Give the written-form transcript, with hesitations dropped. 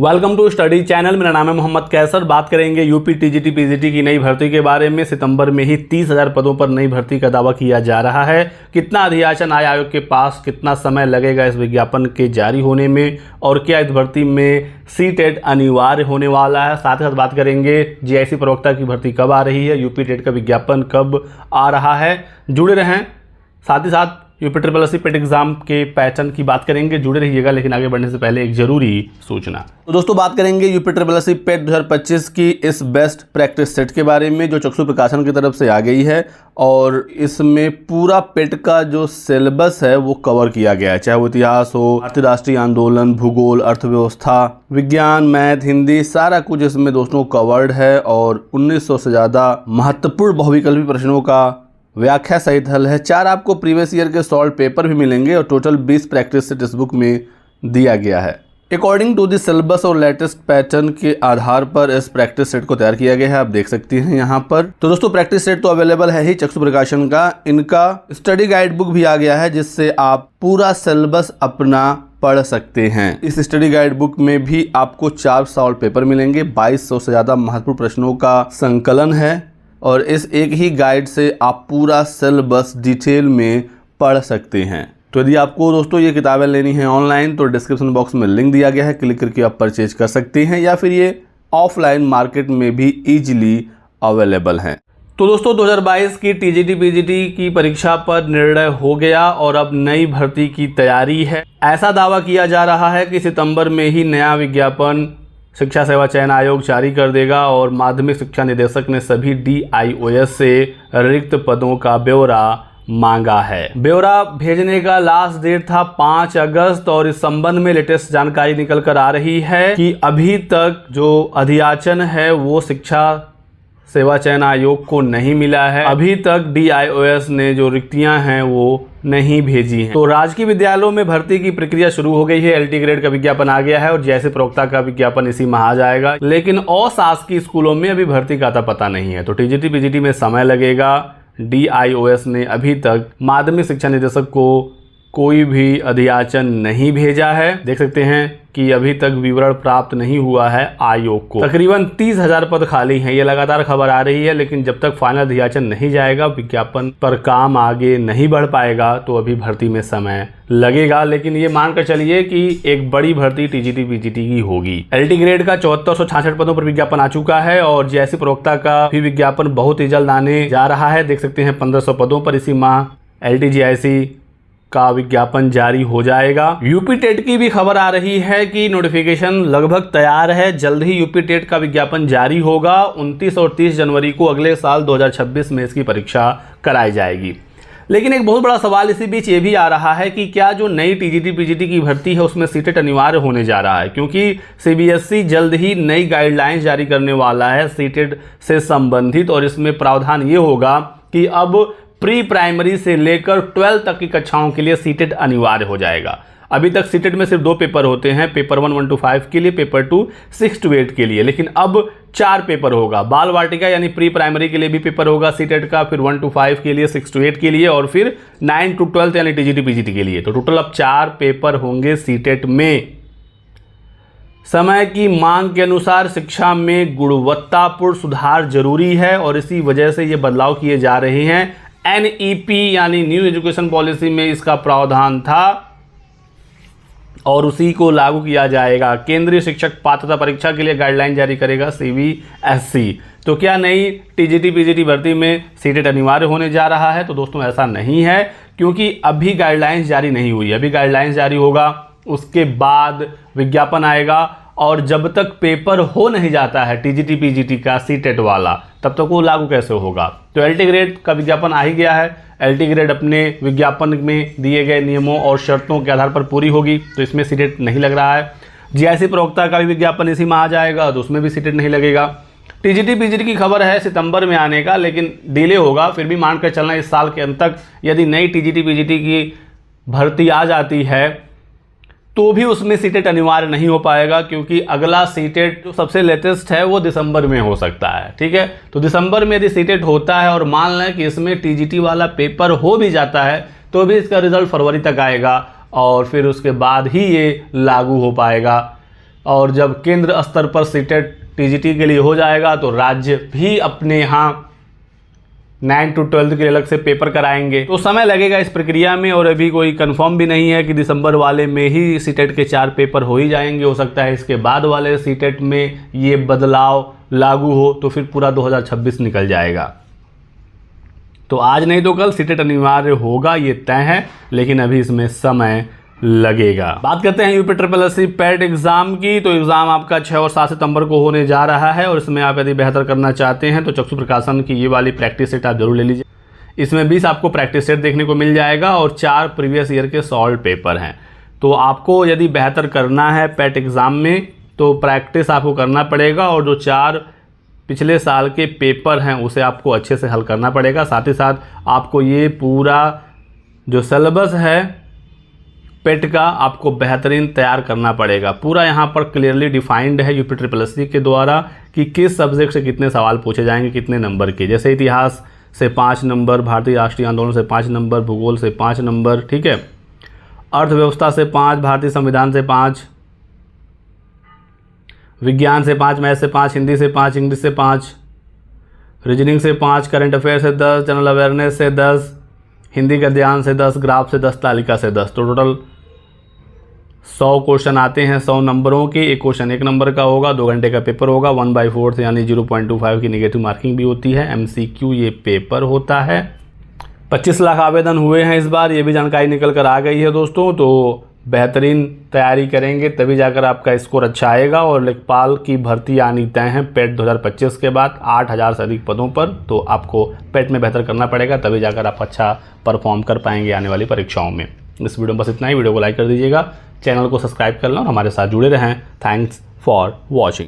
Welcome to study channel. मेरा नाम है मोहम्मद कैसर। बात करेंगे यूपी टीजीटी पीजीटी की नई भर्ती के बारे में। सितंबर में ही 30,000 पदों पर नई भर्ती का दावा किया जा रहा है। कितना अधियाचन आया आयोग के पास, कितना समय लगेगा इस विज्ञापन के जारी होने में, और क्या इस भर्ती में सी-टेट अनिवार्य होने वाला है। साथ ही साथ बात करेंगे जीआईसी प्रवक्ता की भर्ती कब आ रही है, यूपी टेट का विज्ञापन कब आ रहा है। जुड़े रहें। साथ ही साथ यूपी ट्रिपल पेट एग्जाम के पैटर्न की बात करेंगे, जुड़े रहिएगा। लेकिन आगे बढ़ने से पहले एक जरूरी सूचना। तो दोस्तों बात करेंगे यूपी ट्रिपल पेट 2025 की इस बेस्ट प्रैक्टिस सेट के बारे में, जो चक्षु प्रकाशन की तरफ से आ गई है। और इसमें पूरा पेट का जो सिलेबस है वो कवर किया गया है, चाहे वो इतिहास हो, भारतीय राष्ट्रीय आंदोलन, भूगोल, अर्थव्यवस्था, विज्ञान, मैथ, हिंदी, सारा कुछ इसमें दोस्तों कवर्ड है। और 1900 से ज़्यादा महत्वपूर्ण बहुविकल्पी प्रश्नों का व्याख्या सहित हल है। 4 आपको प्रीवियस ईयर के सॉल्व पेपर भी मिलेंगे और टोटल 20 प्रैक्टिस सेट इस बुक में दिया गया है। अकॉर्डिंग टू द सिलेबस और लेटेस्ट पैटर्न के आधार पर इस प्रैक्टिस सेट को तैयार किया गया है। आप देख सकते हैं यहाँ पर। तो दोस्तों प्रैक्टिस सेट तो अवेलेबल है ही चक्षु प्रकाशन का। इनका स्टडी गाइड बुक भी आ गया है, जिससे आप पूरा सिलेबस अपना पढ़ सकते हैं। इस स्टडी गाइड बुक में भी आपको 4 सॉल्व पेपर मिलेंगे। 2200 से ज़्यादा महत्वपूर्ण प्रश्नों का संकलन है और इस एक ही गाइड से आप पूरा सिलेबस डिटेल में पढ़ सकते हैं। तो यदि आपको दोस्तों ये किताबें लेनी है ऑनलाइन, तो डिस्क्रिप्शन बॉक्स में लिंक दिया गया है, क्लिक करके आप परचेज कर सकते हैं, या फिर ये ऑफलाइन मार्केट में भी ईजिली अवेलेबल हैं। तो दोस्तों 2022 की टीजीटी पीजीटी की परीक्षा पर निर्णय हो गया और अब नई भर्ती की तैयारी है। ऐसा दावा किया जा रहा है कि सितंबर में ही नया विज्ञापन शिक्षा सेवा चयन आयोग जारी कर देगा और माध्यमिक शिक्षा निदेशक ने सभी DIOS से रिक्त पदों का ब्यौरा मांगा है। ब्यौरा भेजने का लास्ट डेट था 5 अगस्त और इस संबंध में लेटेस्ट जानकारी निकल कर आ रही है कि अभी तक जो अधियाचन है वो शिक्षा सेवा चयन आयोग को नहीं मिला है। अभी तक DIOS ने जो रिक्तियां हैं वो नहीं भेजी हैं। तो राजकीय विद्यालयों में भर्ती की प्रक्रिया शुरू हो गई है। LT ग्रेड का विज्ञापन आ गया है और जैसे प्रवक्ता का विज्ञापन इसी माह आ जाएगा। लेकिन अशासकीय स्कूलों में अभी भर्ती का आता पता नहीं है, तो टीजीटी पीजीटी में समय लगेगा। DIOS ने अभी तक माध्यमिक शिक्षा निदेशक को कोई भी अधियाचन नहीं भेजा है। देख सकते हैं कि अभी तक विवरण प्राप्त नहीं हुआ है आयोग को। तकरीबन 30,000 पद खाली हैं, ये लगातार खबर आ रही है। लेकिन जब तक फाइनल अधियाचन नहीं जाएगा, विज्ञापन पर काम आगे नहीं बढ़ पाएगा, तो अभी भर्ती में समय लगेगा। लेकिन ये मानकर चलिए कि एक बड़ी भर्ती टीजीटी पीजीटी की होगी। LT ग्रेड का 7466 पदों पर विज्ञापन आ चुका है और जीआईसी प्रवक्ता का भी विज्ञापन बहुत ही जल्द आने जा रहा है। देख सकते हैं 1500 पदों पर इसी माह LT GIC का विज्ञापन जारी हो जाएगा। यूपी टेट की भी खबर आ रही है कि नोटिफिकेशन लगभग तैयार है। जल्द ही यूपी टेट का विज्ञापन जारी होगा। 29 और 30 जनवरी को अगले साल 2026 में इसकी परीक्षा कराई जाएगी। लेकिन एक बहुत बड़ा सवाल इसी बीच ये भी आ रहा है कि क्या जो नई टीजीटी पीजीटी की भर्ती है उसमें सी-टेट अनिवार्य होने जा रहा है, क्योंकि CBSE जल्द ही नई गाइडलाइंस जारी करने वाला है सी-टेट से संबंधित। और इसमें प्रावधान ये होगा कि अब प्री प्राइमरी से लेकर 12 तक की कक्षाओं के लिए सी-टेट अनिवार्य हो जाएगा। अभी तक सी-टेट में सिर्फ 2 पेपर होते हैं, पेपर 1 1 to 5 के लिए, पेपर 2 6 to 8 के लिए। लेकिन अब 4 पेपर होगा। बाल वाटिका यानी प्री प्राइमरी के लिए भी पेपर होगा सी-टेट का, फिर 1 to 5 के लिए, 6 to 8 के लिए, और फिर 9 to 12 यानी टीजीटी पीजीटी के लिए। तो टोटल अब 4 पेपर होंगे सी-टेट में। समय की मांग के अनुसार शिक्षा में गुणवत्तापूर्ण सुधार जरूरी है और इसी वजह से ये बदलाव किए जा रहे हैं। NEP यानी न्यू एजुकेशन पॉलिसी में इसका प्रावधान था और उसी को लागू किया जाएगा। केंद्रीय शिक्षक पात्रता परीक्षा के लिए गाइडलाइन जारी करेगा CBSE। तो क्या नई टीजीटी पीजीटी भर्ती में सी-टेट अनिवार्य होने जा रहा है? तो दोस्तों ऐसा नहीं है, क्योंकि अभी गाइडलाइंस जारी नहीं हुई। अभी गाइडलाइंस जारी होगा, उसके बाद विज्ञापन आएगा, और जब तक पेपर हो नहीं जाता है टीजीटी पीजीटी का सी-टेट वाला, तब तक वो लागू कैसे होगा। तो LT ग्रेड का विज्ञापन आ ही गया है। LT ग्रेड अपने विज्ञापन में दिए गए नियमों और शर्तों के आधार पर पूरी होगी, तो इसमें सी-टेट नहीं लग रहा है। जीआईसी प्रवक्ता का भी विज्ञापन इसी माह आ जाएगा, तो उसमें भी सी-टेट नहीं लगेगा। टीजीटी पीजीटी की खबर है सितंबर में आने का, लेकिन डिले होगा। फिर भी मानकर चलना इस साल के अंत तक यदि नई टीजीटी पीजीटी की भर्ती आ जाती है तो भी उसमें सी-टेट अनिवार्य नहीं हो पाएगा, क्योंकि अगला सी-टेट जो सबसे लेटेस्ट है वो दिसंबर में हो सकता है। ठीक है, तो दिसंबर में यदि सी-टेट होता है और मान लें कि इसमें टीजीटी वाला पेपर हो भी जाता है, तो भी इसका रिजल्ट फरवरी तक आएगा और फिर उसके बाद ही ये लागू हो पाएगा। और जब केंद्र स्तर पर सीटेट टीजीटी के लिए हो जाएगा तो राज्य भी अपने यहाँ 9 to 12 के लिए अलग से पेपर कराएंगे। तो समय लगेगा इस प्रक्रिया में, और अभी कोई कंफर्म भी नहीं है कि दिसंबर वाले में ही सीटेट के 4 पेपर हो ही जाएंगे। हो सकता है इसके बाद वाले सीटेट में ये बदलाव लागू हो तो फिर पूरा 2026 निकल जाएगा। तो आज नहीं तो कल सीटेट अनिवार्य होगा, ये तय है, लेकिन अभी इसमें समय लगेगा। बात करते हैं यूपी SSSC पैट एग्जाम की। तो एग्जाम आपका 6 और 7 सितंबर को होने जा रहा है, और इसमें आप यदि बेहतर करना चाहते हैं तो चक्षु प्रकाशन की ये वाली प्रैक्टिस सेट आप जरूर ले लीजिए। इसमें 20 आपको प्रैक्टिस सेट देखने को मिल जाएगा और 4 प्रीवियस ईयर के सॉल्व पेपर हैं। तो आपको यदि बेहतर करना है पैट एग्जाम में तो प्रैक्टिस आपको करना पड़ेगा, और जो 4 पिछले साल के पेपर हैं उसे आपको अच्छे से हल करना पड़ेगा। साथ ही साथ आपको ये पूरा जो सिलेबस है पेट का आपको बेहतरीन तैयार करना पड़ेगा। पूरा यहाँ पर क्लियरली डिफाइंड है यूपी SSSC के द्वारा कि किस सब्जेक्ट से कितने सवाल पूछे जाएंगे, कितने नंबर के। जैसे इतिहास से 5 नंबर, भारतीय राष्ट्रीय आंदोलन से 5 नंबर, भूगोल से 5 नंबर, ठीक है, अर्थव्यवस्था से 5, भारतीय संविधान से 5, विज्ञान से 5, मैथ से 5, हिंदी से 5, इंग्लिश से 5, रीजनिंग से 5, करंट अफेयर से 10, जनरल अवेयरनेस से 10, हिंदी का ध्यान से 10, ग्राफ से 10, तालिका से 10। तो टोटल 100 क्वेश्चन आते हैं 100 नंबरों के। एक क्वेश्चन 1 नंबर का होगा, 2 घंटे का पेपर होगा, 1/4 यानी 0.25 की नेगेटिव मार्किंग भी होती है। MCQ ये पेपर होता है। 25 लाख आवेदन हुए हैं इस बार, ये भी जानकारी निकल कर आ गई है दोस्तों। तो बेहतरीन तैयारी करेंगे तभी जाकर आपका स्कोर अच्छा आएगा। और लेखपाल की भर्ती आनी तय है पेट 2025 के बाद 8000 से अधिक पदों पर। तो आपको पेट में बेहतर करना पड़ेगा, तभी जाकर आप अच्छा परफॉर्म कर पाएंगे आने वाली परीक्षाओं में। इस वीडियो में बस इतना ही। वीडियो को लाइक कर दीजिएगा, चैनल को सब्सक्राइब कर लें और हमारे साथ जुड़े रहें। Thanks for watching.